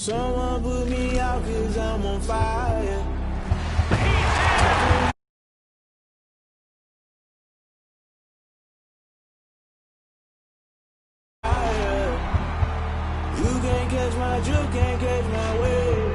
Someone put me out 'cause I'm on fire. You can't catch my drift, can't catch my wave.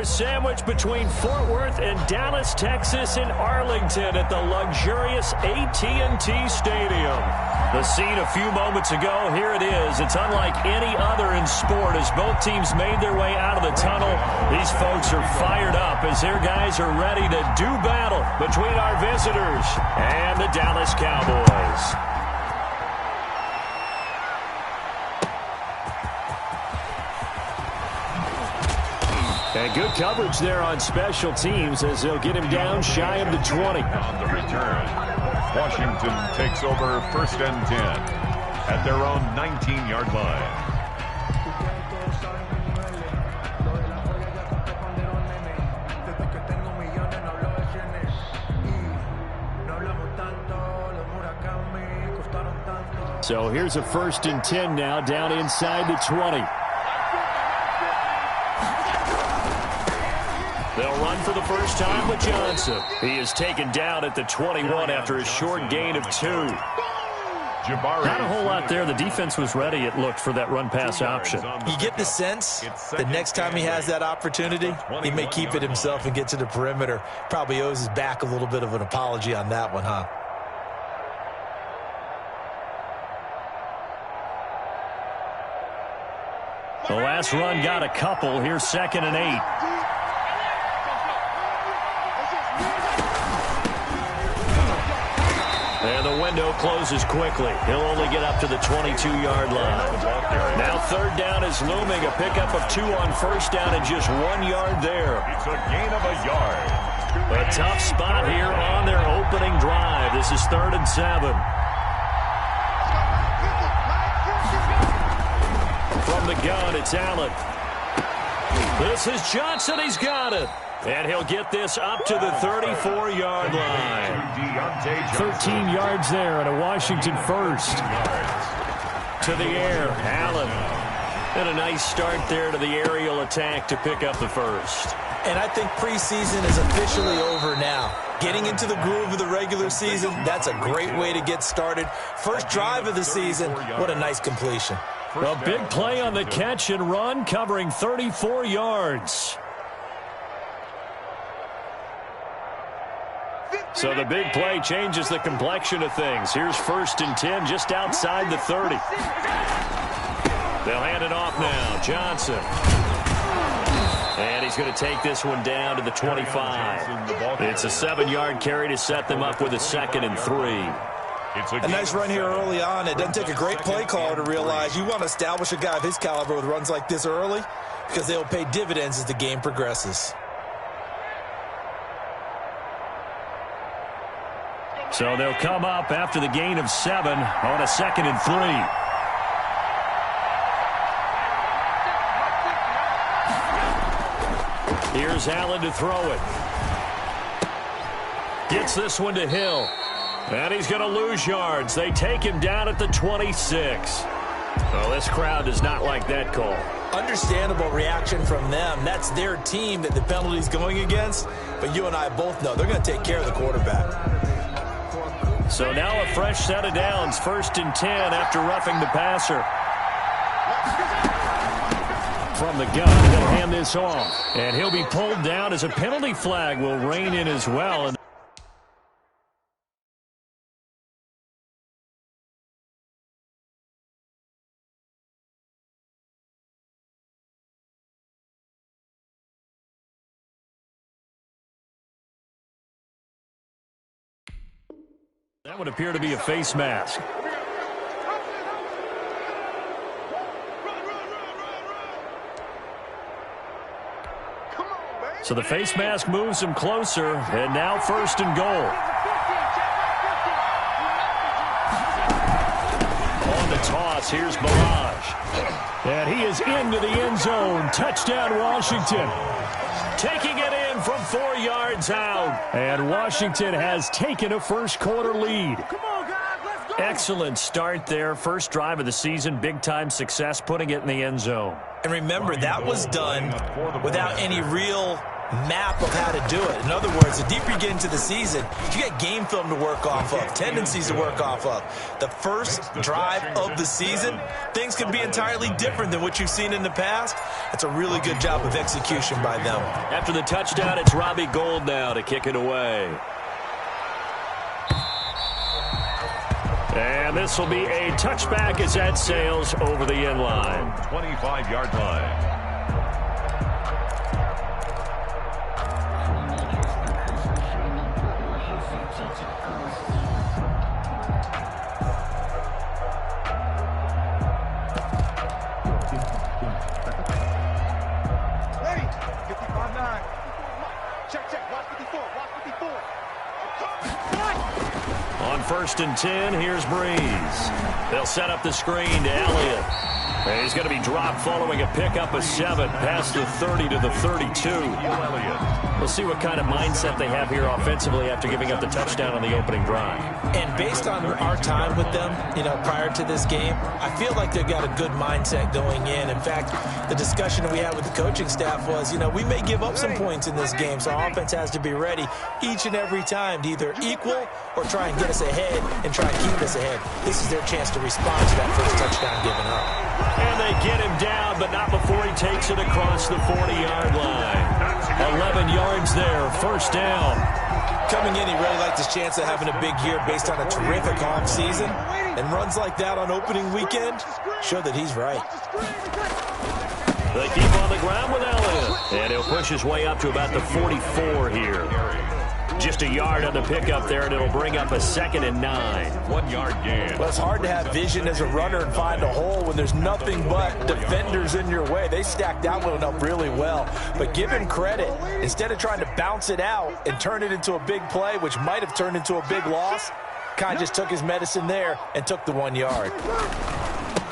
Sandwiched between Fort Worth and Dallas, Texas in Arlington at the luxurious AT&T Stadium. The scene a few moments ago, here it is. It's unlike any other in sport as both teams made their way out of the tunnel. These folks are fired up as their guys are ready to do battle between our visitors and the Dallas Cowboys. And good coverage there on special teams as they'll get him down shy of the 20. On the return, Washington takes over 1st and 10 at their own 19-yard line. So here's a 1st and 10 now down inside the 20. They'll run for the first time with Johnson. He is taken down at the 21 after a short gain of 2. Not a whole lot there. The defense was ready, it looked, for that run-pass option. You get the sense that next time he has that opportunity, he may keep it himself and get to the perimeter. Probably owes his back a little bit of an apology on that one, huh? The last run got a couple. Here's 2nd and 8. And the window closes quickly. He'll only get up to the 22-yard line. Now 3rd down is looming. A pickup of 2 on 1st down and just 1 yard there. It's a gain of a yard. A tough spot here on their opening drive. This is 3rd and 7. From the gun, it's Allen. This is Johnson. He's got it. And he'll get this up to the 34-yard line. 13 yards there and a Washington first. To the air, Allen. And a nice start there to the aerial attack to pick up the first. And I think preseason is officially over now. Getting into the groove of the regular season, that's a great way to get started. First drive of the season, what a nice completion. A big play on the catch and run, covering 34 yards. So the big play changes the complexion of things. Here's 1st and 10 just outside the 30. They'll hand it off now. Johnson. And he's going to take this one down to the 25. It's a 7-yard carry to set them up with a 2nd and 3. A nice run here early on. It doesn't take a great play caller to realize you want to establish a guy of his caliber with runs like this early because they'll pay dividends as the game progresses. So they'll come up after the gain of 7 on a 2nd and 3. Here's Allen to throw it. Gets this one to Hill. And he's going to lose yards. They take him down at the 26. Well, this crowd does not like that call. Understandable reaction from them. That's their team that the penalty's going against. But you and I both know they're going to take care of the quarterback. So now a fresh set of downs. 1st and 10 after roughing the passer. from the gun. They'll hand this off. And he'll be pulled down as a penalty flag will rein in as well. And that would appear to be a face mask. So the face mask moves him closer, and now 1st and goal. On the toss, here's Balazs. And he is into the end zone. Touchdown, Washington. Taking it in from 4 yards out. And Washington has taken a first-quarter lead. Excellent start there. First drive of the season. Big-time success, putting it in the end zone. And remember, that was done without any real map of how to do it. In other words, the deeper you get into the season, you get game film to work off of, tendencies to work off of. The first drive of the season, things can be entirely different than what you've seen in the past. It's a really good job of execution by them. After the touchdown, it's Robbie Gould now to kick it away. And this will be a touchback as that sails over the end line. 25-yard line. On 1st and 10, here's Breeze. They'll set up the screen to Elliott. And he's going to be dropped following a pickup of 7 past the 30 to the 32. We'll see what kind of mindset they have here offensively after giving up the touchdown on the opening drive. And based on our time with them, prior to this game, I feel like they've got a good mindset going in. In fact, the discussion that we had with the coaching staff was, we may give up some points in this game, so our offense has to be ready each and every time to either equal or try and get us ahead and try and keep us ahead. This is their chance to respond to that first touchdown given up. And they get him down, but not before he takes it across the 40-yard line. 11 yards there, first down. Coming in, he really liked his chance of having a big year based on a terrific offseason. And runs like that on opening weekend show that he's right. They keep on the ground with Elliott. And he'll push his way up to about the 44 here. Just a yard on the pickup there, and it'll bring up a 2nd and 9. 1-yard gain. Well, it's hard to have vision as a runner and find a hole when there's nothing but defenders in your way. They stacked that one up really well. But give him credit. Instead of trying to bounce it out and turn it into a big play, which might have turned into a big loss, kind of just took his medicine there and took the 1 yard.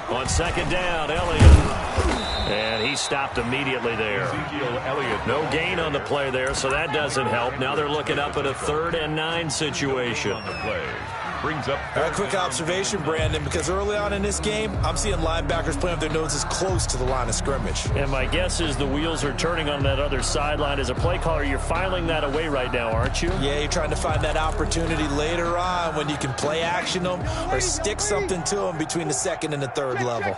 On 2nd down, Elliott. And he stopped immediately there. Ezekiel Elliott. No gain on the play there, so that doesn't help. Now they're looking up at a 3rd and 9 situation. On the play. Brings up a quick observation, Brandon, because early on in this game, I'm seeing linebackers playing with their noses close to the line of scrimmage. And my guess is the wheels are turning on that other sideline. As a play caller, you're filing that away right now, aren't you? Yeah, you're trying to find that opportunity later on when you can play action them or stick something to them between the 2nd and the 3rd level.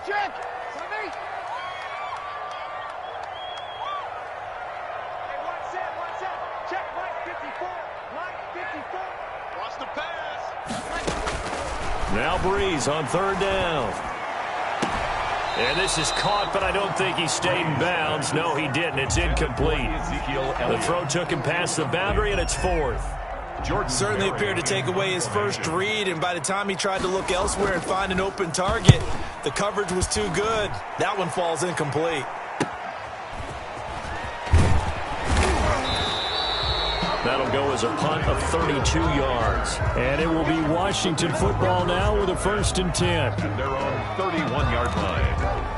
Now Breeze on 3rd down. And this is caught, but I don't think he stayed in bounds. No, he didn't. It's incomplete. The throw took him past the boundary, and it's 4th. Jordan certainly appeared to take away his first read, and by the time he tried to look elsewhere and find an open target, the coverage was too good. That one falls incomplete. That'll go as a punt of 32 yards. And it will be Washington football now with a 1st and 10. At their own 31-yard line.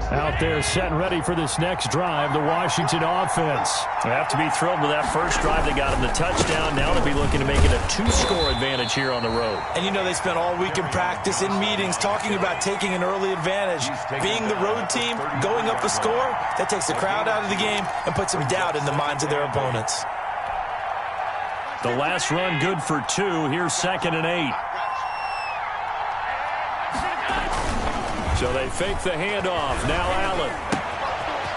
Out there set and ready for this next drive, the Washington offense. They have to be thrilled with that first drive. They got him the touchdown. Now they'll be looking to make it a 2-score advantage here on the road. And you know they spent all week in practice, in meetings, talking about taking an early advantage. Being the road team, going up a score, that takes the crowd out of the game and puts some doubt in the minds of their opponents. The last run good for 2. Here's 2nd and 8. So they fake the handoff. Now Allen.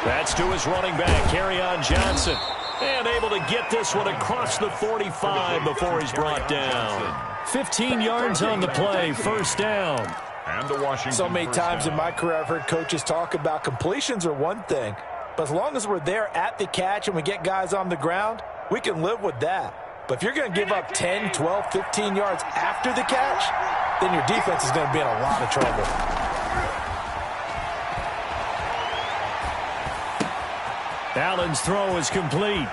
That's to his running back, Kerryon Johnson. And able to get this one across the 45 before he's brought down. 15 yards on the play, first down. And the Washington So many times in my career I've heard coaches talk about completions are one thing, but as long as we're there at the catch and we get guys on the ground, we can live with that. But if you're going to give up 10, 12, 15 yards after the catch, then your defense is going to be in a lot of trouble. Allen's throw is complete.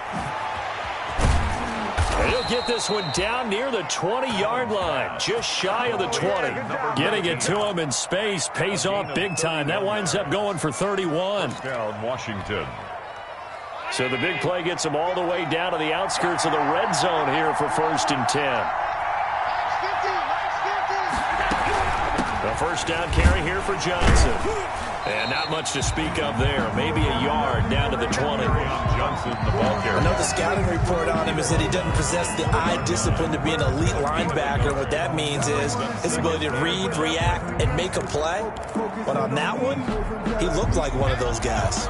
And he'll get this one down near the 20-yard line, just shy of the 20. Getting it to him in space pays off big time. That winds up going for 31. Down Washington. So the big play gets him all the way down to the outskirts of the red zone here for 1st and 10. The first down carry here for Johnson. And not much to speak of there. Maybe a yard down to the 20. Johnson, the ball carrier. Another scouting report on him is that he doesn't possess the eye discipline to be an elite linebacker. What that means is his ability to read, react, and make a play. But on that one, he looked like one of those guys.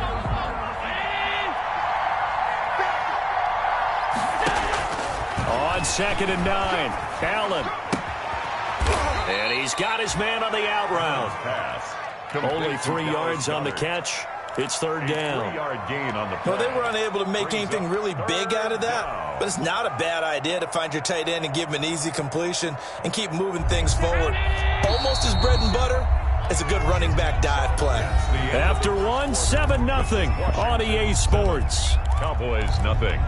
On 2nd and 9, Allen. And he's got his man on the out route. Pass. Only 3 yards on the catch. It's 3rd down. 3-yard gain on the play. Well, they were unable to make anything really big out of that, but it's not a bad idea to find your tight end and give him an easy completion and keep moving things forward. Almost as bread and butter as a good running back dive play. After 1, 7-0 on EA Sports. Cowboys, nothing.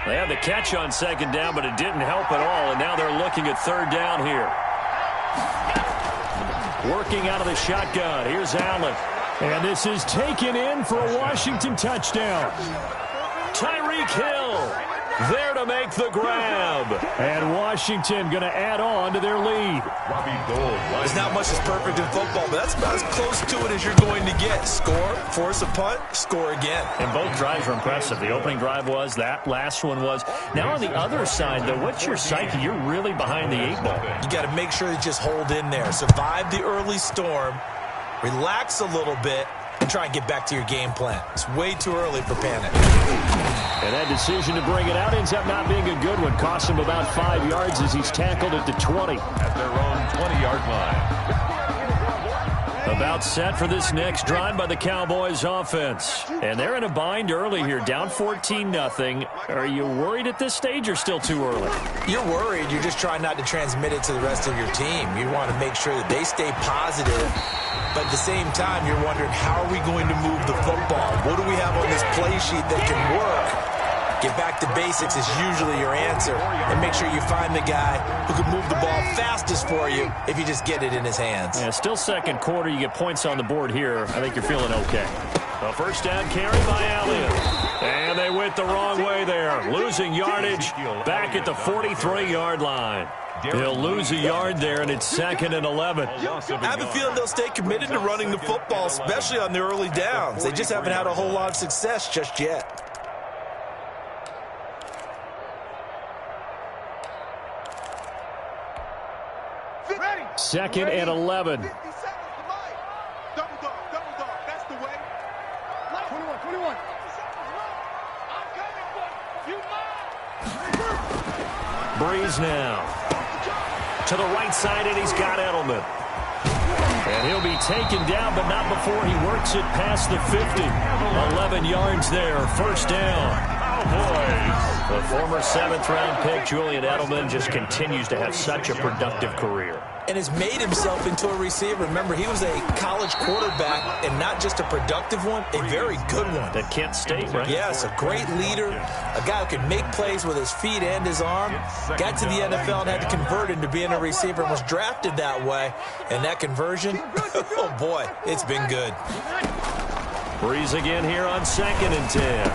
They had the catch on 2nd down, but it didn't help at all, and now they're looking at 3rd down here. Working out of the shotgun. Here's Allen. And this is taken in for a Washington touchdown. Tyreek Hill there to make the grab. And Washington going to add on to their lead. Robbie Gould. There's not much that's perfect in football, but that's about as close to it as you're going to get. Score, force a punt, score again. And both drives were impressive. The opening drive was, that last one was. Now on the other side, though, what's your psyche? You're really behind the 8 ball. You got to make sure you just hold in there. Survive the early storm, relax a little bit, and try and get back to your game plan. It's way too early for panic. And that decision to bring it out ends up not being a good one. Cost him about 5 yards as he's tackled at the 20. At their own 20-yard line. About set for this next drive by the Cowboys offense. And they're in a bind early here, down 14-0. Are you worried at this stage or still too early? You're worried. You're just trying not to transmit it to the rest of your team. You want to make sure that they stay positive. But at the same time, you're wondering, how are we going to move the football? What do we have on this play sheet that can work? Get back to basics is usually your answer. And make sure you find the guy who can move the ball fastest for you if you just get it in his hands. Yeah, still 2nd quarter. You get points on the board here. I think you're feeling okay. A first down carry by Elliott. And they went the wrong way there. Losing yardage back at the 43-yard line. He'll lose a yard there, and it's 2nd and 11. I have a feeling they'll stay committed to running the football, especially on the early downs. They just haven't had a whole lot of success just yet. Second and 11. Double dog. That's the way. 21. Breeze now. To the right side, and he's got Edelman. And he'll be taken down, but not before he works it past the 50. 11 yards there, first down. The former 7th-round pick, Julian Edelman, just continues to have such a productive career. and has made himself into a receiver. Remember, he was a college quarterback, and not just a productive one, a very good one. At Kent State, right? Yes, a great leader, a guy who can make plays with his feet and his arm. Got to the NFL and had to convert into being a receiver and was drafted that way. And that conversion, oh boy, it's been good. Breeze again here on 2nd and 10.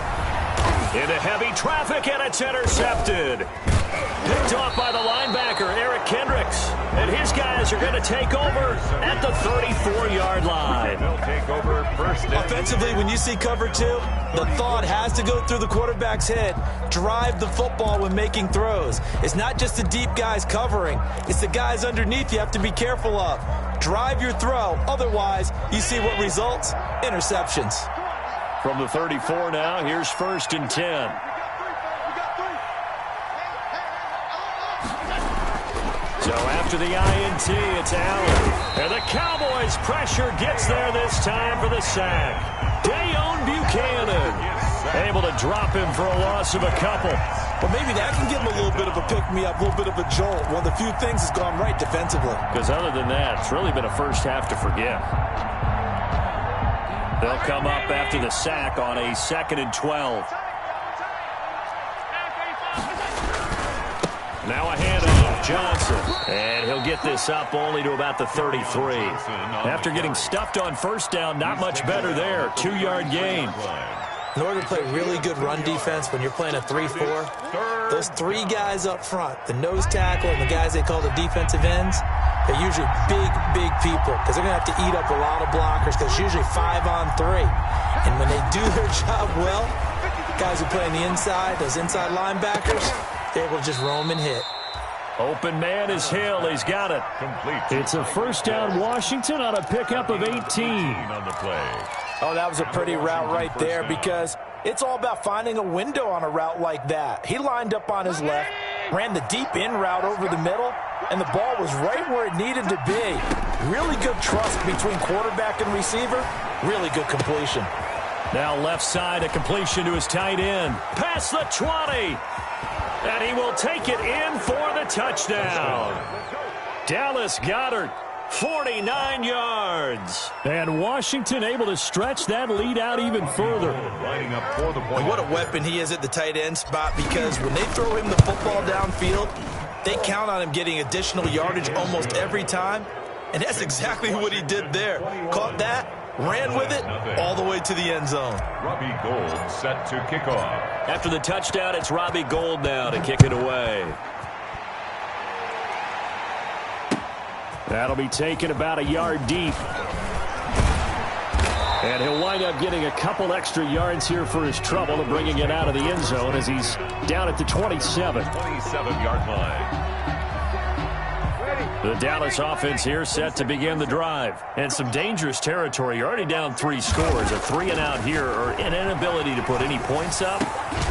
Into heavy traffic, and it's intercepted. Picked off by the linebacker, Eric Kendricks. And his guys are going to take over at the 34-yard line. They'll take over first. Offensively, when you see cover 2, the thought has to go through the quarterback's head. Drive the football when making throws. It's not just the deep guys covering. It's the guys underneath you have to be careful of. Drive your throw. Otherwise, you see what results? Interceptions. From the 34 now, here's 1st and 10. So after the INT, it's Allen. And the Cowboys' pressure gets there this time for the sack. Dayon Buchanan able to drop him for a loss of a couple. Well, maybe that can give him a little bit of a pick-me-up, a little bit of a jolt. One of the few things has gone right defensively. Because other than that, it's really been a first half to forget. They'll come up after the sack on a 2nd and 12. Now a handoff, Johnson. And he'll get this up only to about the 33. After getting stuffed on first down, not much better there. 2-yard gain. In order to play really good run defense when you're playing a 3-4, those 3 guys up front, the nose tackle and the guys they call the defensive ends, they're usually big people because they're going to have to eat up a lot of blockers because it's usually 5-on-3. And when they do their job well, guys who play on the inside, those inside linebackers, they're able to just roam and hit. Open man is Hill. He's got it. Complete. It's a first down Washington on a pickup of 18. On the play. Oh, that was a pretty route right there because it's all about finding a window on a route like that. He lined up on his left, ran the deep in route over the middle, and the ball was right where it needed to be. Really good trust between quarterback and receiver. Really good completion. Now left side, a completion to his tight end. Past the 20. And he will take it in for the touchdown. Dallas Goedert, 49 yards. And Washington able to stretch that lead out even further. Lining up for the point. What a weapon he is at the tight end spot because when they throw him the football downfield, they count on him getting additional yardage almost every time. And that's exactly what he did there. Caught that, ran with it, all the way to the end zone. Robbie Gould set to kick off. After the touchdown, it's Robbie Gould now to kick it away. That'll be taken about a yard deep. And he'll wind up getting a couple extra yards here for his trouble and bringing it out of the end zone as he's down at the 27. 27-yard line. The Dallas offense here set to begin the drive. And some dangerous territory. You're already down 3 scores. A 3-and-out here or an inability to put any points up.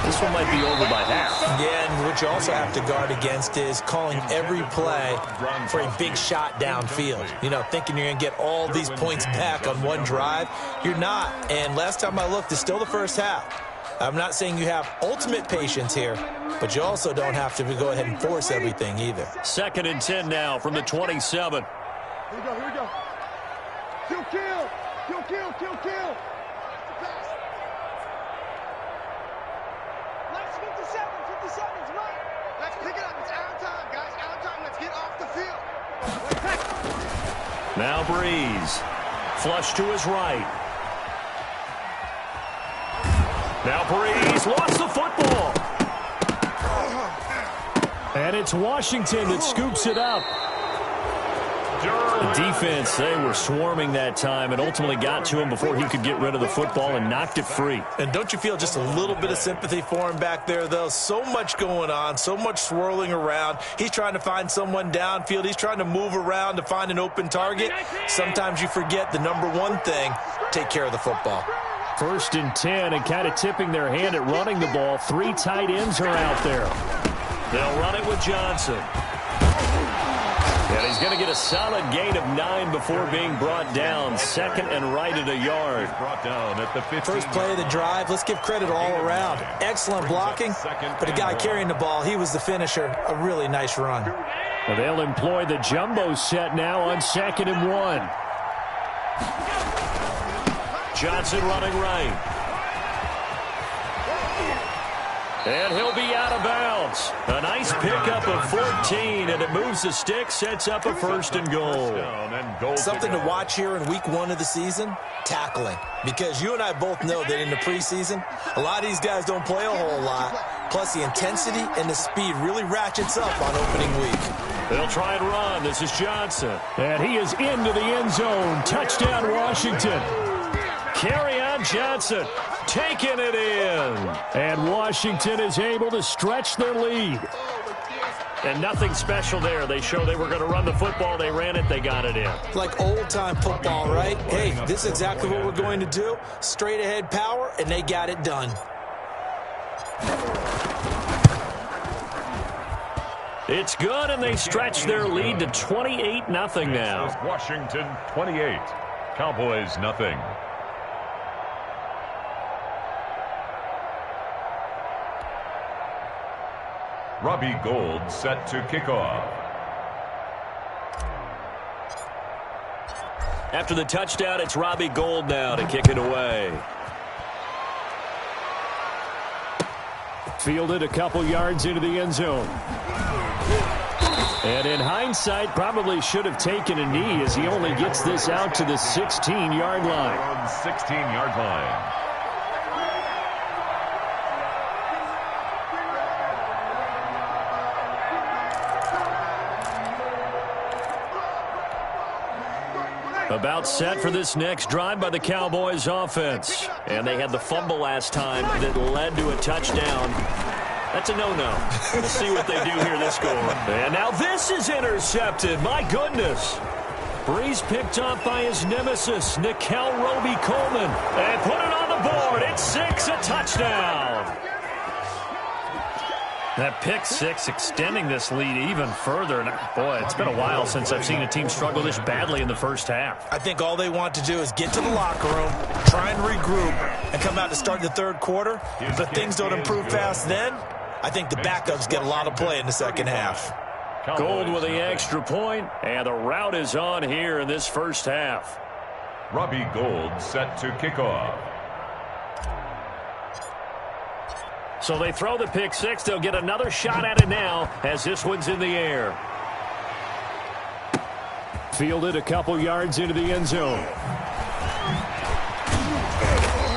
This one might be over by half. Yeah, and what you also have to guard against is calling every play for a big shot downfield. You know, thinking you're going to get all these points back on one drive. You're not. And last time I looked, it's still the first half. I'm not saying you have ultimate patience here, but you also don't have to go ahead and force everything either. 2nd and 10 now from the 27. Here we go, here we go. Kill, kill. Kill, kill, kill, kill. Last 50 seconds, right. Let's pick it up. It's our time, guys. Our time. Let's get off the field. Now Breeze. Flush to his right. Now Breeze lost the football. And it's Washington that scoops it up. The defense, they were swarming that time and ultimately got to him before he could get rid of the football and knocked it free. And don't you feel just a little bit of sympathy for him back there, though? So much going on, so much swirling around. He's trying to find someone downfield. He's trying to move around to find an open target. Sometimes you forget the number one thing, take care of the football. 1st and 10 and kind of tipping their hand at running the ball. 3 tight ends are out there. They'll run it with Johnson. And he's going to get a solid gain of 9 before being brought down. Second and right at a yard. Brought down at the 15. First play of the drive, let's give credit all around. Excellent blocking, but the guy carrying the ball, he was the finisher. A really nice run. Well, they'll employ the jumbo set now on 2nd and 1. Johnson running right. And he'll be out of bounds. A nice pickup of 14, and it moves the stick, sets up a 1st and goal. Something to watch here in week 1 of the season, tackling. Because you and I both know that in the preseason, a lot of these guys don't play a whole lot. Plus, the intensity and the speed really ratchets up on opening week. They'll try and run. This is Johnson. And he is into the end zone. Touchdown, Washington. Carry on Johnson. Taking it in. And Washington is able to stretch their lead. And nothing special there. They show they were going to run the football. They ran it. They got it in. Like old-time football, right? Hey, this is exactly what we're going to do. Straight-ahead power, and they got it done. It's good, and they stretch their lead to 28-0 now. Washington 28. Cowboys nothing. Robbie Gould set to kick off. After the touchdown, it's Robbie Gould now to kick it away. Fielded a couple yards into the end zone. And in hindsight, probably should have taken a knee as he only gets this out to the 16-yard line. 16-yard line. About set for this next drive by the Cowboys offense. And they had the fumble last time that led to a touchdown. That's a no-no. We'll see what they do here this go. And now this is intercepted. My goodness. Breeze picked off by his nemesis, Nickel Roby-Coleman. And put it on the board. It's 6, a touchdown. That pick 6 extending this lead even further. And boy, it's been a while since I've seen a team struggle this badly in the first half. I think all they want to do is get to the locker room, try and regroup, and come out to start the third quarter. But things don't improve fast then. I think the backups get a lot of play in the second half. Gould with the extra point, and the route is on here in this first half. Robbie Gould set to kick off. So they throw the pick 6. They'll get another shot at it now as this one's in the air. Fielded a couple yards into the end zone.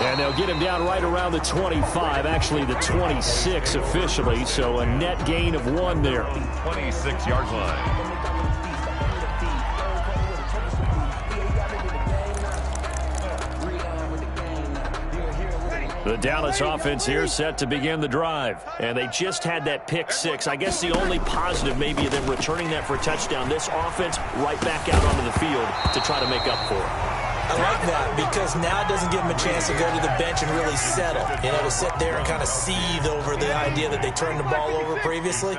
And they'll get him down right around the 25, actually the 26 officially, so a net gain of 1 there. 26-yard line. The Dallas offense here set to begin the drive. And they just had that pick 6. I guess the only positive maybe of them returning that for a touchdown. This offense right back out onto the field to try to make up for it. I like that because now it doesn't give them a chance to go to the bench and really settle. You know, to sit there and kind of seethe over the idea that they turned the ball over previously.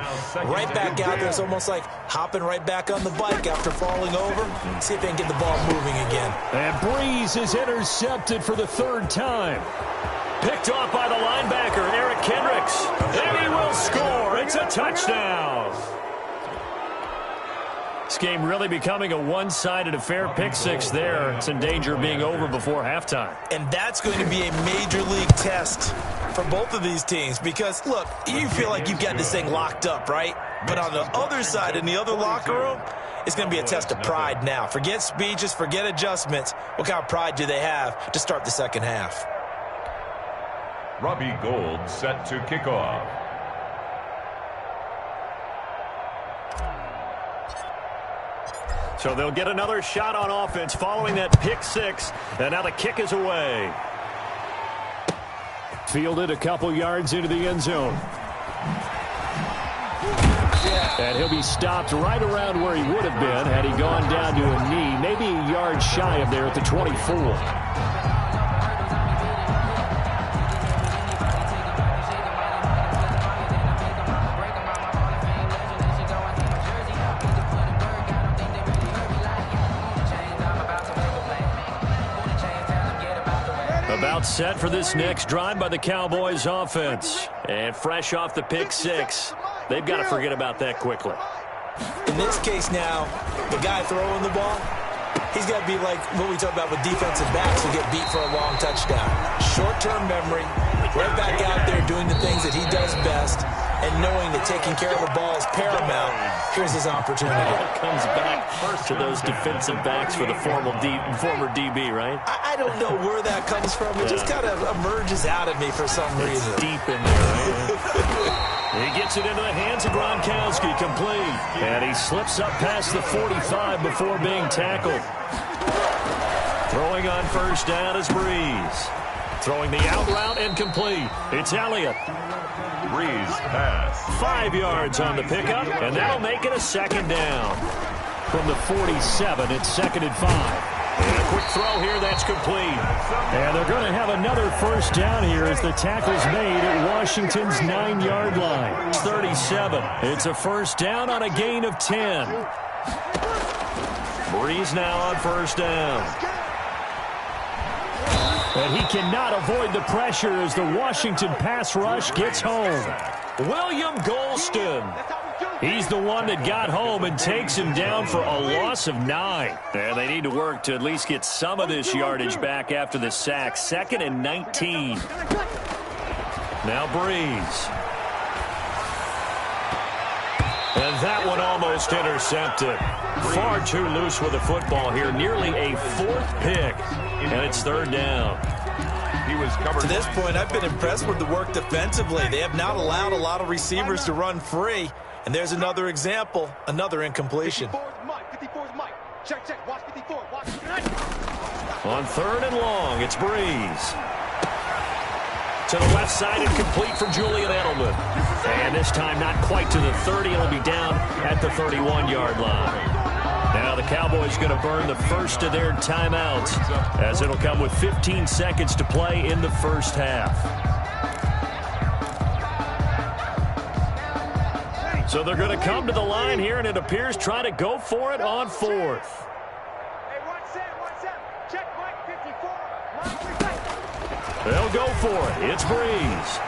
Right back out there, it's almost like hopping right back on the bike after falling over. See if they can get the ball moving again. And Breeze is intercepted for the 3rd time. Picked off by the linebacker, Eric Kendricks. And he will score. It's a touchdown. This game really becoming a one-sided affair. Pick 6 there. It's in danger of being over before halftime. And that's going to be a major league test for both of these teams because, look, you feel like you've got this thing locked up, right? But on the other side, in the other locker room, it's going to be a test of pride now. Forget speeches, forget adjustments. What kind of pride do they have to start the second half? Robbie Gould set to kick off. So they'll get another shot on offense following that pick 6. And now the kick is away. Fielded a couple yards into the end zone. And he'll be stopped right around where he would have been had he gone down to a knee, maybe a yard shy of there at the 24. About set for this next drive by the Cowboys offense. And fresh off the pick six. They've got to forget about that quickly. In this case now, the guy throwing the ball, he's got to be like what we talk about with defensive backs who get beat for a long touchdown. Short-term memory, right back out there doing the things that he does best, and knowing that taking care of the ball is paramount. Here's his opportunity. Comes back to those defensive backs for the former DB, right? I don't know where that comes from. It just kind of emerges out of me for some reason. It's deep in there, right? He gets it into the hands of Gronkowski, complete. And he slips up past the 45 before being tackled. Throwing on first down is Breeze. Throwing the out route and complete. It's Elliott. Breeze pass. 5 yards on the pickup, and that'll make it a second down. From the 47, it's 2nd and 5. And a quick throw here, that's complete. And they're going to have another first down here as the tackle's made at Washington's 9-yard line. It's 37. It's a first down on a gain of 10. Breeze now on first down. And he cannot avoid the pressure as the Washington pass rush gets home. William Golston. He's the one that got home and takes him down for a loss of 9. And they need to work to at least get some of this yardage back after the sack. 2nd and 19. Now Breeze. And that one almost intercepted. Far too loose with the football here. Nearly a 4th pick. And it's 3rd down. He was covered. To this point, I've been impressed with the work defensively. They have not allowed a lot of receivers to run free. And there's another example, another incompletion. 54's Mike. Check. Watch 54. Watch. On 3rd and long, it's Breeze. To the left side and complete for Julian Edelman. And this time not quite to the 30. It'll be down at the 31-yard line. Now the Cowboys going to burn the first of their timeouts as it'll come with 15 seconds to play in the first half. So they're going to come to the line here, and it appears try to go for it on 4th. Hey, one set. Check Mike 54. They'll go for it. It's Breeze.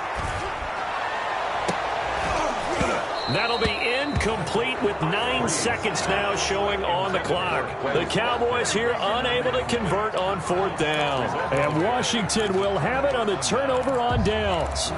That'll be incomplete with 9 seconds now showing on the clock. The Cowboys here unable to convert on 4th down. And Washington will have it on the turnover on downs.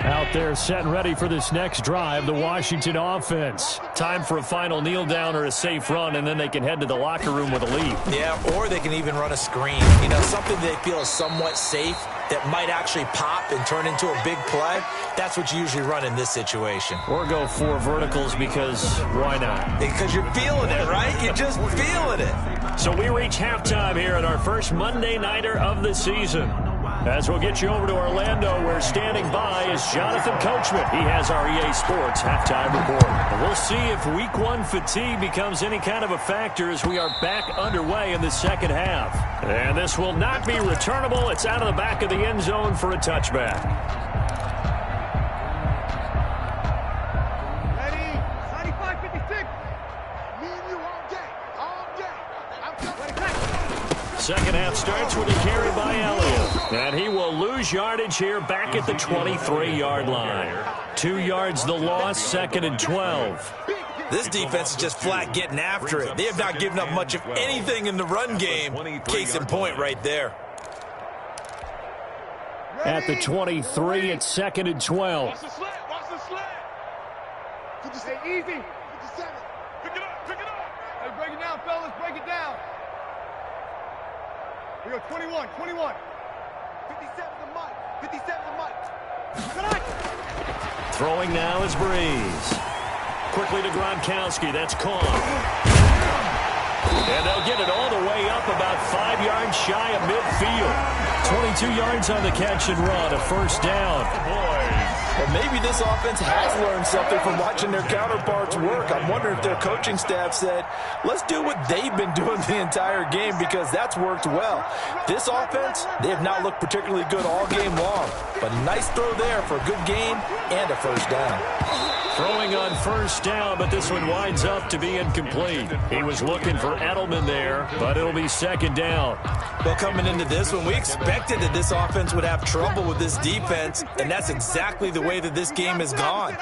Out there set and ready for this next drive, the Washington offense. Time for a final kneel down or a safe run, and then they can head to the locker room with a lead. Yeah, or they can even run a screen. You know, something they feel is somewhat safe that might actually pop and turn into a big play. That's what you usually run in this situation. Or go 4 verticals because why not? Because you're feeling it, right? You're just feeling it. So we reach halftime here at our first Monday Nighter of the season. As we'll get you over to Orlando, where standing by is Jonathan Coachman. He has our EA Sports halftime report. And we'll see if Week 1 fatigue becomes any kind of a factor as we are back underway in the second half. And this will not be returnable. It's out of the back of the end zone for a touchback. Ready? 95-56. Me and you all day. All day. I'm coming. Second half starts with a carry by Elliott. And he will lose yardage here back at the 23-yard line. 2 yards the loss, 2nd and 12. This defense is just flat getting after it. They have not given up much of anything in the run game. Case in point right there. At the 23, it's 2nd and 12. Watch the slant. Watch the slant. Hey, easy. 57. Pick it up. Pick it up. Hey, break it down, fellas. Break it down. We go 21. 21. 57 to Mike. 57 to Mike. Throwing now is Breeze. Quickly to Gronkowski. That's Kong. And they'll get it all the way up about 5 yards shy of midfield. 22 yards on the catch and run. A first down. Well, maybe this offense has learned something from watching their counterparts work. I'm wondering if their coaching staff said, let's do what they've been doing the entire game, because that's worked well. This offense, they have not looked particularly good all game long. But a nice throw there for a good gain and a first down. Throwing on first down, but this one winds up to be incomplete. He was looking for Edelman there, but it'll be second down. Well, coming into this one, we expected that this offense would have trouble with this defense, and that's exactly the way that this game has gone.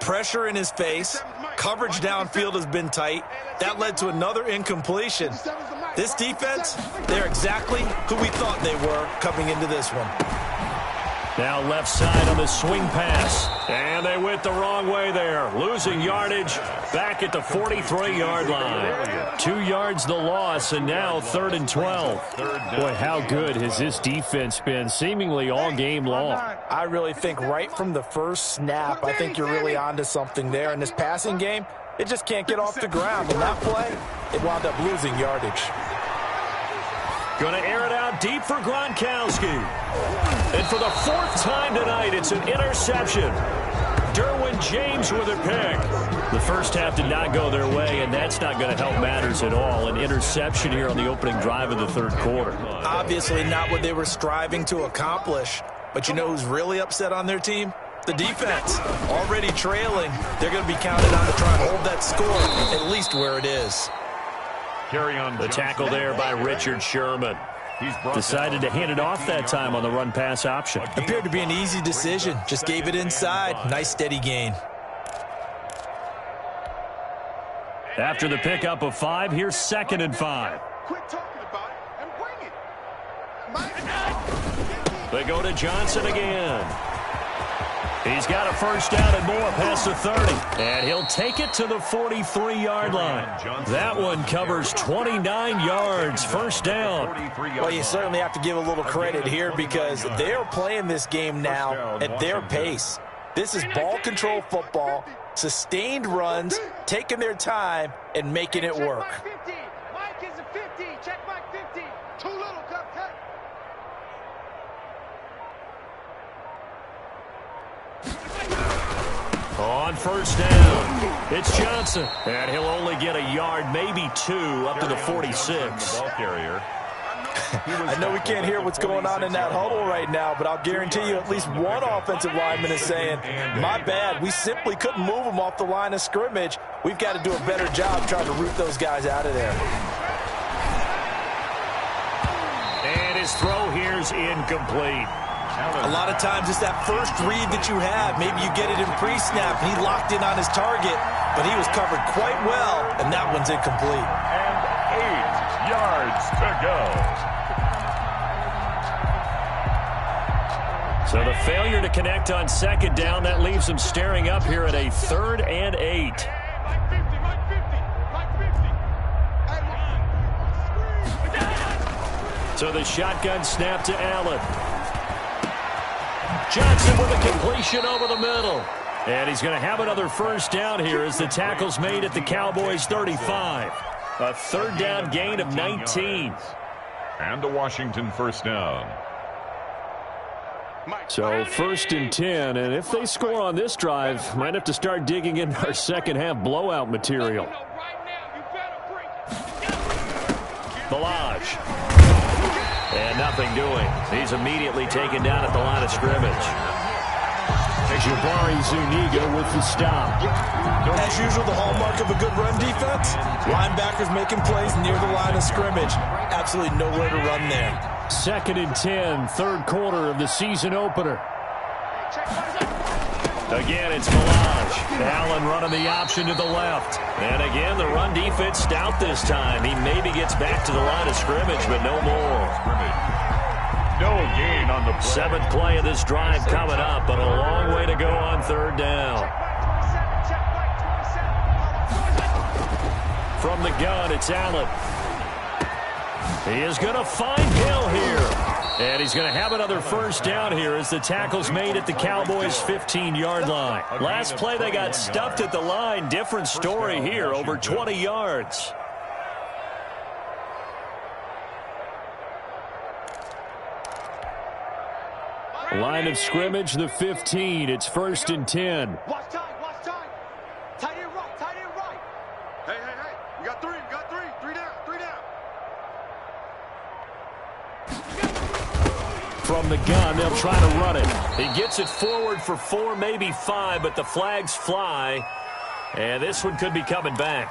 Pressure in his face, coverage downfield has been tight. That led to another incompletion. This defense, they're exactly who we thought they were coming into this one. Now left side on the swing pass. And they went the wrong way there. Losing yardage back at the 43-yard line. 2 yards the loss, and now 3rd and 12. Boy, how good has this defense been seemingly all game long? I really think right from the first snap, I think you're really onto something there. In this passing game, it just can't get off the ground. In that play, it wound up losing yardage. Going to air it out deep for Gronkowski. And for the 4th time tonight, it's an interception. Derwin James with a pick. The first half did not go their way, and that's not going to help matters at all. An interception here on the opening drive of the 3rd quarter. Obviously not what they were striving to accomplish. But you know who's really upset on their team? The defense. Already trailing. They're going to be counted on to try and hold that score at least where it is. Carry on. The tackle there by Richard Sherman. Decided to hand it off that time on the run-pass option. Appeared to be an easy decision. Just gave it inside. Nice steady gain. After the pickup of 5, here's 2nd and 5. Quit talking about it and bring it. They go to Johnson again. He's got a first down and more past the 30. And he'll take it to the 43-yard line. That one covers 29 yards. First down. Well, you certainly have to give a little credit here because they're playing this game now at their pace. This is ball control football, sustained runs, taking their time, and making it work. Mike is a 50. Check Mike 50. Too little, cut. On first down, it's Johnson. And he'll only get a yard, maybe 2, up to the 46. Ball carrier. I know we can't hear what's going on in that huddle right now, but I'll guarantee you at least one offensive lineman is saying, my bad, we simply couldn't move them off the line of scrimmage. We've got to do a better job trying to root those guys out of there. And his throw here's incomplete. A lot of times it's that first read that you have. Maybe you get it in pre-snap. He locked in on his target, but he was covered quite well, and that one's incomplete. And 8 yards to go. So the failure to connect on 2nd down, that leaves them staring up here at a 3rd and 8. So the shotgun snap to Allen. Johnson with a completion over the middle. And he's going to have another first down here as the tackle's made at the Cowboys' 35. A 3rd down gain of 19. And a Washington first down. So 1st and 10, and if they score on this drive, might have to start digging into our second half blowout material. Balaj. And nothing doing. He's immediately taken down at the line of scrimmage. Jabari Zuniga with the stop. As usual, the hallmark of a good run defense, linebackers making plays near the line of scrimmage. Absolutely nowhere to run there. 2nd and 10, 3rd quarter of the season opener. Again, it's Balaj. Allen running the option to the left. And again, the run defense stout this time. He maybe gets back to the line of scrimmage, but no more. No gain on the play. 7th play of this drive coming up, but a long way to go on 3rd down. From the gun, it's Allen. He is going to find Hill here. And he's going to have another first down here as the tackle's made at the Cowboys' 15-yard line. Last play, they got stuffed at the line. Different story here, over 20 yards. Line of scrimmage, the 15. It's 1st and 10. Watch time. Tight end right. Hey. We got 3. 3 down. from the gun. They'll try to run it. He gets it forward for 4, maybe 5, but the flags fly. And this one could be coming back.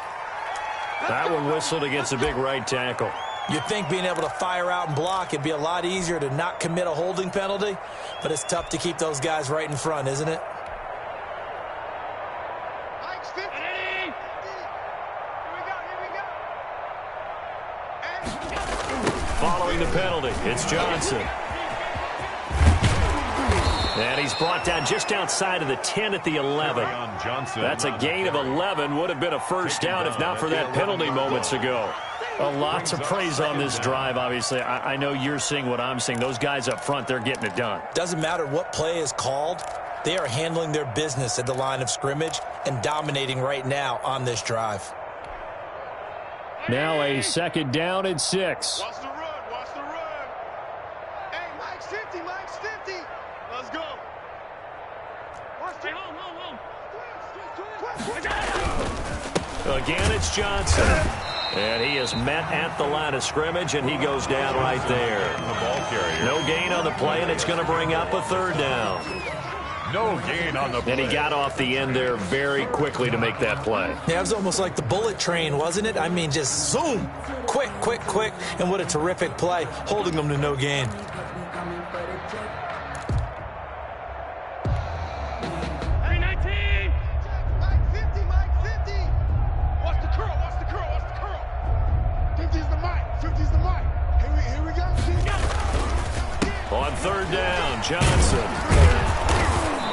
That one whistled against a big right tackle. You'd think being able to fire out and block, it'd be a lot easier to not commit a holding penalty, but it's tough to keep those guys right in front, isn't it? Following the penalty, it's Johnson. And he's brought down just outside of the 10 at the 11. That's a gain of 11. Would have been a first down if not for that penalty moments ago. A lot to praise on this drive, obviously. I know you're seeing what I'm seeing. Those guys up front, they're getting it done. Doesn't matter what play is called. They are handling their business at the line of scrimmage and dominating right now on this drive. Now a second down and 6. Watch the run. Watch the run. Hey, Mike's 50. Mike's 50. Let's go. Watch the Again, it's Johnson. And he is met at the line of scrimmage, and he goes down right there. No gain on the play, and it's going to bring up a third down. No gain on the play. And he got off the end there very quickly to make that play. Yeah, it was almost like the bullet train, wasn't it? I mean, just zoom. Quick, quick, quick. And what a terrific play, holding them to no gain. On third down, Johnson.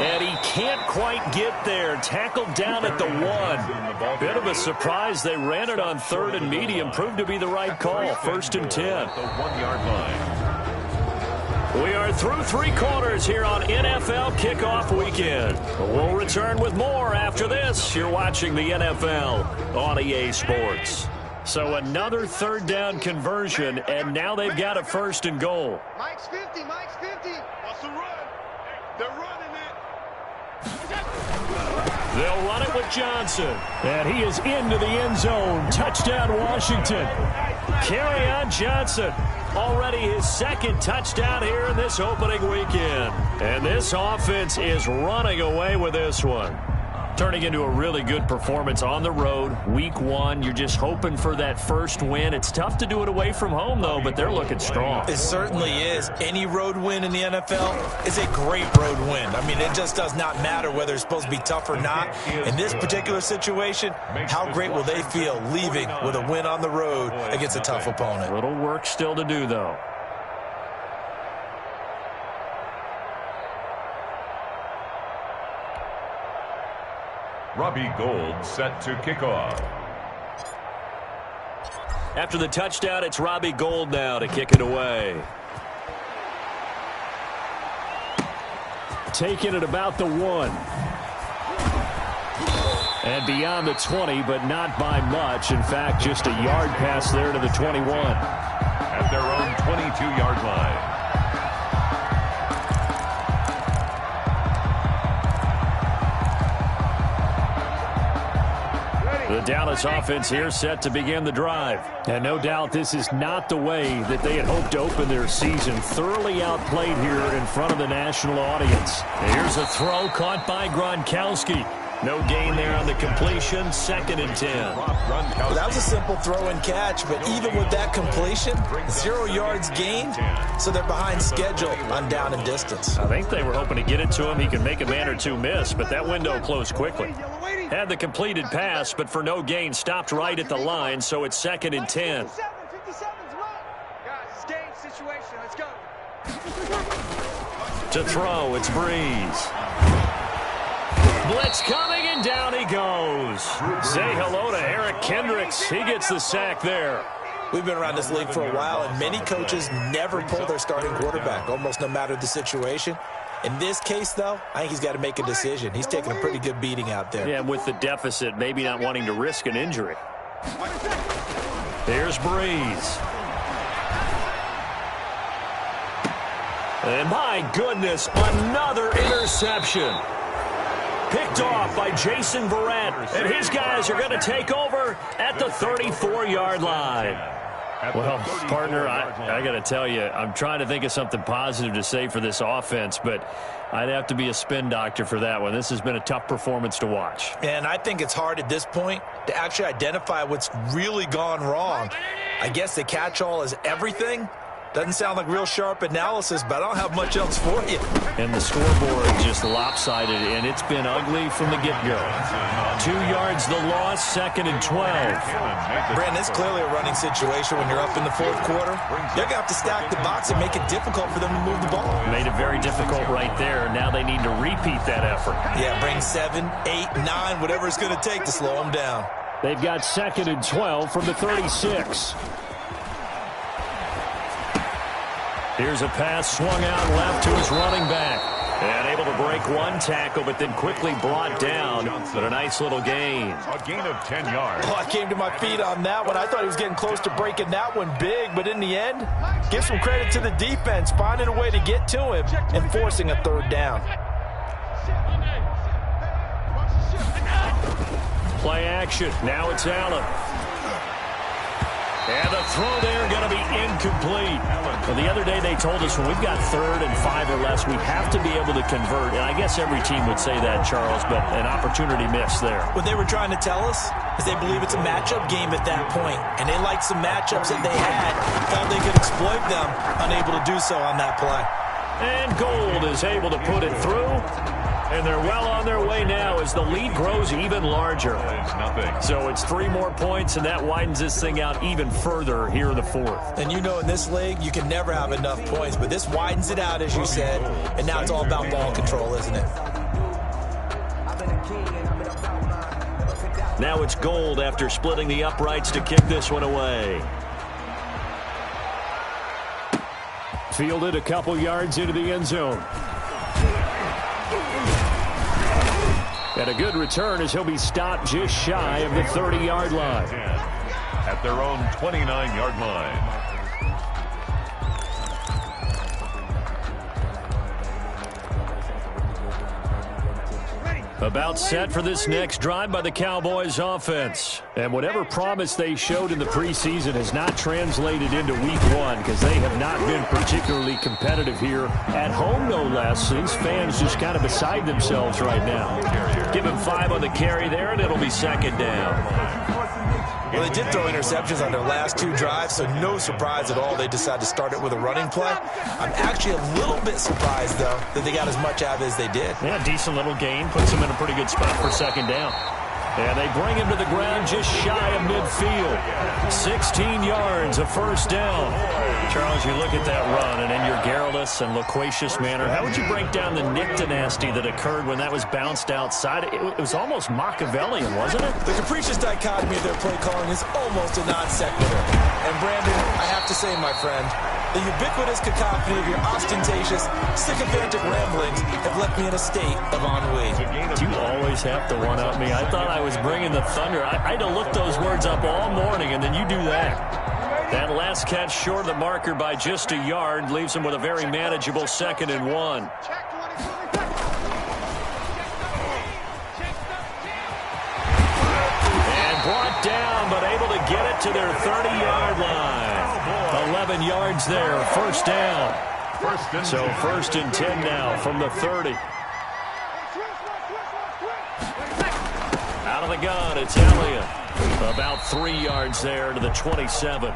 And he can't quite get there. Tackled down at the 1. Bit of a surprise. They ran it on third and medium. Proved to be the right call. First and 10. The 1-yard line. We are through 3 quarters here on NFL Kickoff Weekend. We'll return with more after this. You're watching the NFL on EA Sports. So another third down conversion, and now they've got a first and goal. Mike's 50. Mike's 50. What's the run? They're running it. They'll run it with Johnson. And he is into the end zone. Touchdown, Washington. Kerryon Johnson. Already his second touchdown here in this opening weekend. And this offense is running away with this one. Turning into a really good performance on the road. Week 1, you're just hoping for that first win. It's tough to do it away from home, though, but they're looking strong. It certainly is. Any road win in the NFL is a great road win. I mean, it just does not matter whether it's supposed to be tough or not. In this particular situation, how great will they feel leaving with a win on the road against a tough opponent? Little work still to do, though. Robbie Gould set to kick off. After the touchdown, it's Robbie Gould now to kick it away. Taking it about the 1. And beyond the 20, but not by much. In fact, just a yard pass there to the 21. At their own 22-yard line. The Dallas offense here set to begin the drive. And no doubt this is not the way that they had hoped to open their season. Thoroughly outplayed here in front of the national audience. Here's a throw caught by Gronkowski. No gain there on the completion. Second and 10. Well, that was a simple throw and catch, but even with that completion, 0 yards gained, so they're behind schedule on down and distance. I think they were hoping to get it to him. He could make a man or two miss, but that window closed quickly. Had the completed pass, but for no gain, stopped right at the line, so it's second and 10. Guys, it's game situation. Let's go. To throw, it's Breeze. Blitz coming, and down he goes. Say hello to Eric Kendricks. He gets the sack there. We've been around this league for a while, and many coaches never pull their starting quarterback, almost no matter the situation. In this case, though, I think he's got to make a decision. He's taking a pretty good beating out there. Yeah, with the deficit, maybe not wanting to risk an injury. Here's Breeze. And my goodness, another interception. Picked off by Jason Verrett, and his guys are going to take over at the 34-yard line. Well, partner, I got to tell you, I'm trying to think of something positive to say for this offense, but I'd have to be a spin doctor for that one. This has been a tough performance to watch. And I think it's hard at this point to actually identify what's really gone wrong. I guess the catch-all is everything. Doesn't sound like real sharp analysis, but I don't have much else for you. And the scoreboard just lopsided, and it's been ugly from the get-go. 2 yards the loss, 2nd and 12. Brandon, it's clearly a running situation when you're up in the fourth quarter. You're going to have to stack the box and make it difficult for them to move the ball. Made it very difficult right there. Now they need to repeat that effort. Yeah, bring 7, 8, 9, whatever it's going to take to slow them down. They've got 2nd and 12 from the 36. Here's a pass swung out left to his running back. And able to break one tackle, but then quickly brought down. But a nice little gain. A gain of 10 yards. Oh, I came to my feet on that one. I thought he was getting close to breaking that one big, but in the end, give some credit to the defense, finding a way to get to him and forcing a 3rd down. Play action. Now it's Allen. And the throw there going to be incomplete. Well, the other day they told us when we've got 3rd and 5 or less, we have to be able to convert. And I guess every team would say that, Charles, but an opportunity missed there. What they were trying to tell us is they believe it's a matchup game at that point. And they liked some matchups that they had, felt they could exploit them, unable to do so on that play. And Gold is able to put it through. And they're well on their way now as the lead grows even larger. So it's 3 more points, and that widens this thing out even further here in the 4th. And you know in this league, you can never have enough points, but this widens it out, as you said, and now it's all about ball control, isn't it? Now it's Gold after splitting the uprights to kick this one away. Fielded a couple yards into the end zone. And a good return as he'll be stopped just shy of the 30-yard line. At their own 29-yard line. About set for this next drive by the Cowboys offense. And whatever promise they showed in the preseason has not translated into week 1 because they have not been particularly competitive here at home, no less. These fans just kind of beside themselves right now. Give him 5 on the carry there, and it'll be 2nd down. Well, they did throw interceptions on their last 2 drives, so no surprise at all they decided to start it with a running play. I'm actually a little bit surprised, though, that they got as much out of it as they did. Yeah, decent little gain. Puts them in a pretty good spot for 2nd down. And they bring him to the ground just shy of midfield. 16 yards, a 1st down. Charles, you look at that run, and in your garrulous and loquacious manner, how would you break down the Nick dynasty that occurred when that was bounced outside? It was almost Machiavellian, wasn't it? The capricious dichotomy of their play calling is almost a non sequitur. And Brandon, I have to say, my friend, the ubiquitous cacophony of your ostentatious, sycophantic ramblings have left me in a state of ennui. You always have to one-up me. I thought I was bringing the thunder. I had to look those words up all morning, and then you do that. That last catch short of the marker by just a yard leaves him with a very manageable 2nd and 1. And brought down, but able to get it to their 30-yard line. 11 yards there, 1st down. So 1st and 10 now from the 30. Out of the gun, it's Elliott. About 3 yards there to the 27.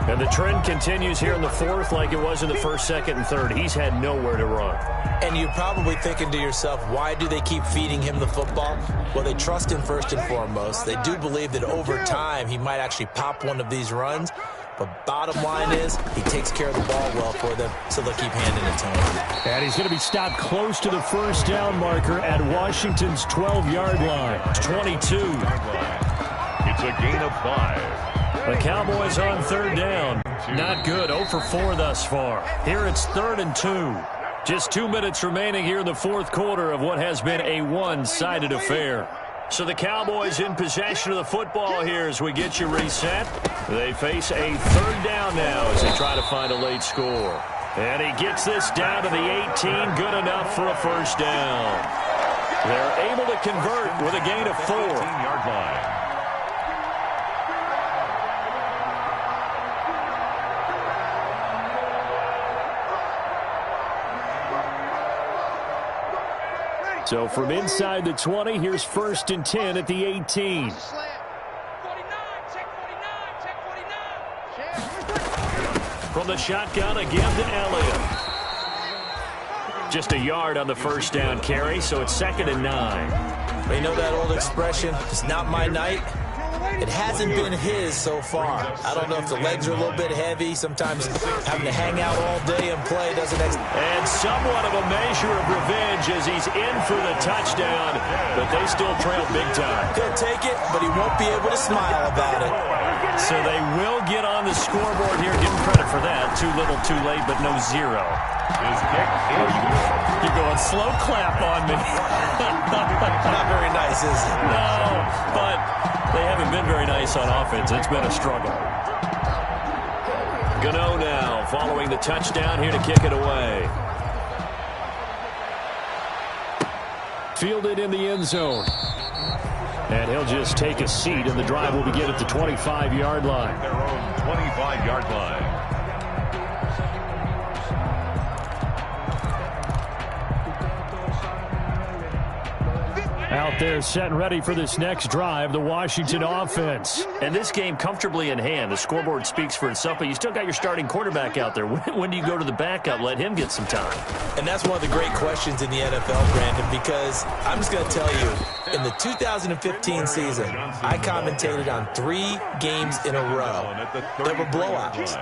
And the trend continues here in the 4th like it was in the 1st, 2nd, and 3rd. He's had nowhere to run. And you're probably thinking to yourself, why do they keep feeding him the football? Well, they trust him first and foremost. They do believe that over time he might actually pop one of these runs. But bottom line is, he takes care of the ball well for them, so they'll keep handing it to him. And he's going to be stopped close to the 1st down marker at Washington's 12-yard line. 22. It's a gain of 5. The Cowboys on 3rd down. Not good. 0 for 4 thus far. Here it's 3rd and 2. Just 2 minutes remaining here in the 4th quarter of what has been a one-sided affair. So the Cowboys in possession of the football here as we get you reset. They face a 3rd down now as they try to find a late score. And he gets this down to the 18. Good enough for a 1st down. They're able to convert with a gain of 4. 15-yard line. So from inside the 20, here's 1st and 10 at the 18. From the shotgun again to Elliott. Just a yard on the first down carry, so it's 2nd and 9. You know that old expression, it's not my night? It hasn't been his so far. I don't know if the legs are a little bit heavy. Sometimes having to hang out all day and play doesn't... And somewhat of a measure of revenge as he's in for the touchdown, but they still trail big time. He'll take it, but he won't be able to smile about it. So they will get on the scoreboard here. Give him credit for that. Too little, too late, but no zero. His kick is You're going slow clap on me. Not very nice, is it? No, but they haven't been very nice on offense. It's been a struggle. Gano now following the touchdown here to kick it away. Fielded in the end zone. And he'll just take a seat, and the drive will begin at the 25-yard line. their own 25-yard line. Out there set and ready for this next drive, the Washington offense. And this game comfortably in hand. The scoreboard speaks for itself, but you still got your starting quarterback out there. When do you go to the backup? Let him get some time. And that's one of the great questions in the NFL, Brandon, because I'm just going to tell you, in the 2015 season, I commentated on 3 games in a row that were blowouts.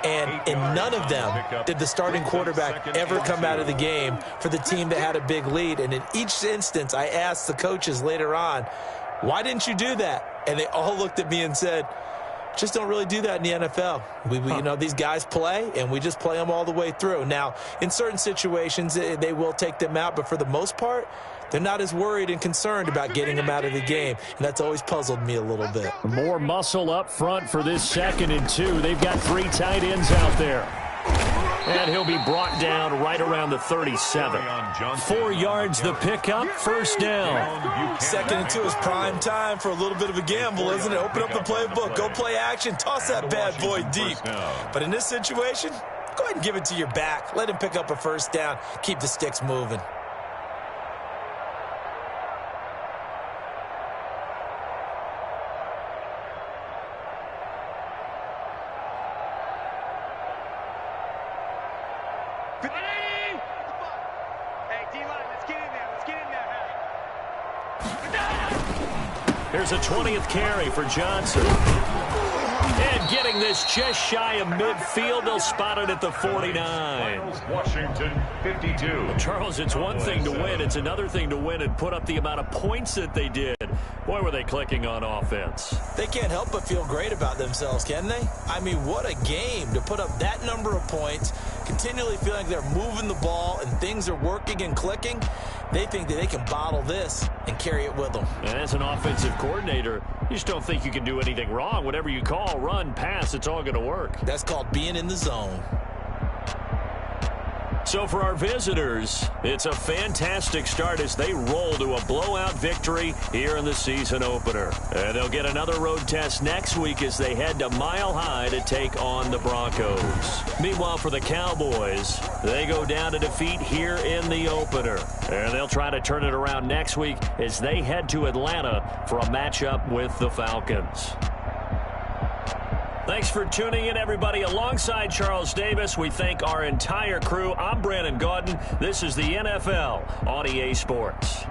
And in none of them did the starting quarterback ever come out of the game for the team that had a big lead. And in each instance, I asked the coaches later on, why didn't you do that? And they all looked at me and said, just don't really do that in the NFL. You know, these guys play, and we just play them all the way through. Now, in certain situations, they will take them out, but for the most part, they're not as worried and concerned about getting them out of the game, and that's always puzzled me a little bit. More muscle up front for this 2nd and 2. They've got 3 tight ends out there. And he'll be brought down right around the 37. 4 yards the pickup, 1st down. 2nd and 2 is prime time for a little bit of a gamble, isn't it? Open up the playbook, go play action, toss that bad boy deep. But in this situation, go ahead and give it to your back. Let him pick up a 1st down, keep the sticks moving. Here's a 20th carry for Johnson. And getting this just shy of midfield, they'll spot it at the 49. Washington 52. Charles, it's one thing to win. It's another thing to win and put up the amount of points that they did. Boy, were they clicking on offense. They can't help but feel great about themselves, can they? I mean, what a game to put up that number of points, continually feeling like they're moving the ball and things are working and clicking. They think that they can bottle this and carry it with them. And as an offensive coordinator, you just don't think you can do anything wrong. Whatever you call, run, pass, it's all going to work. That's called being in the zone. So for our visitors, it's a fantastic start as they roll to a blowout victory here in the season opener. And they'll get another road test next week as they head to Mile High to take on the Broncos. Meanwhile, for the Cowboys, they go down to defeat here in the opener. And they'll try to turn it around next week as they head to Atlanta for a matchup with the Falcons. Thanks for tuning in, everybody. Alongside Charles Davis, we thank our entire crew. I'm Brandon Gaudin. This is the NFL on EA Sports.